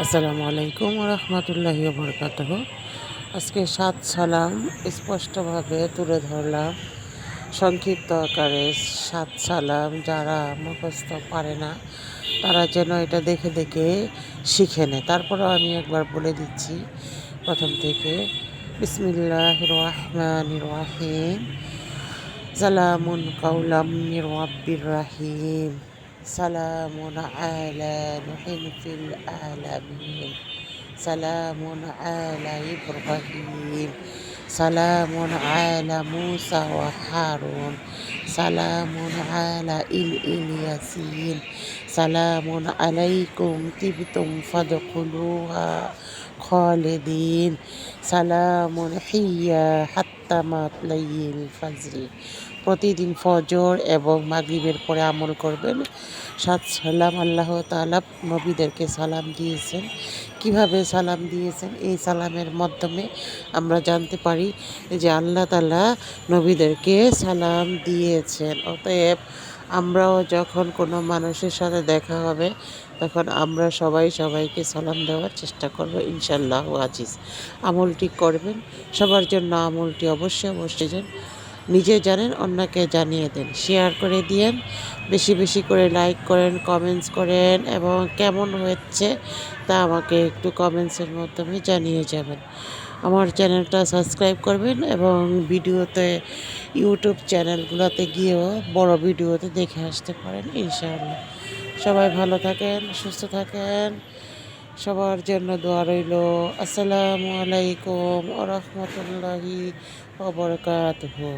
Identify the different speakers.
Speaker 1: আসসালামু আলাইকুম রহমতুল্লাহি বরকাতহ। আজকে 7 সালাম স্পষ্টভাবে তুলে ধরলাম, সংক্ষিপ্ত আকারে। 7 সালাম যারা মুখস্থ পারে না তারা যেন এটা দেখে দেখে শিখে নেয়। তারপরেও আমি একবার বলে দিচ্ছি প্রথম থেকে। বিসমিল্লাহির রহমানির রহিম। সালামুন কাওলাম মির রাব্বির রাহিম। সালামুন আলা নুহিন ফিল আলামিন। সালামুন আলা ইব্রাহিম। সালামুন আলা মুসা ওয়া হারুন। সালামুন আলা ইলিয়াসিন। সালামুন আলাইকুম তিবতুম ফাদখুলুহা খালিদিন। সালামুন হিয়া হাত্তা মাতলাইল ফাজরি। প্রতিদিন ফজর এবং মাগরিবের পরে আমল করবেন। 7 সালাম আল্লাহ তাআলা নবীদেরকে সালাম দিয়েছেন। কিভাবে সালাম দিয়েছেন? এই সালামের মাধ্যমে আমরা জানতে পারি যে আল্লাহ তাআলা নবীদেরকে সালাম দিয়েছেন। অতএব আমরাও যখন কোনো মানুষের সাথে দেখা হবে তখন আমরা সবাই সবাইকে সালাম দেওয়ার চেষ্টা করব ইনশাআল্লাহ আজিজ। আমলটি করবেন, সবার জন্য আমলটি অবশ্যই অবশ্যই নিজে জানেন, অন্যকে জানিয়ে দেন, শেয়ার করে দিয়েন, বেশি বেশি করে লাইক করেন, কমেন্টস করেন এবং কেমন হচ্ছে তা আমাকে একটু কমেন্টসের মাধ্যমে জানিয়ে যাবেন। আমার চ্যানেলটা সাবস্ক্রাইব করবেন এবং ভিডিওতে ইউটিউব চ্যানেলগুলোতে গিয়েও বড় ভিডিওতে দেখে আসতে পারেন ইনশাআল্লাহ। সবাই ভালো থাকেন, সুস্থ থাকেন, সবার জন্য দোয়া রইল। আসসালামু আলাইকুম ওয়া রাহমাতুল্লাহি ওয়া বারাকাতুহু।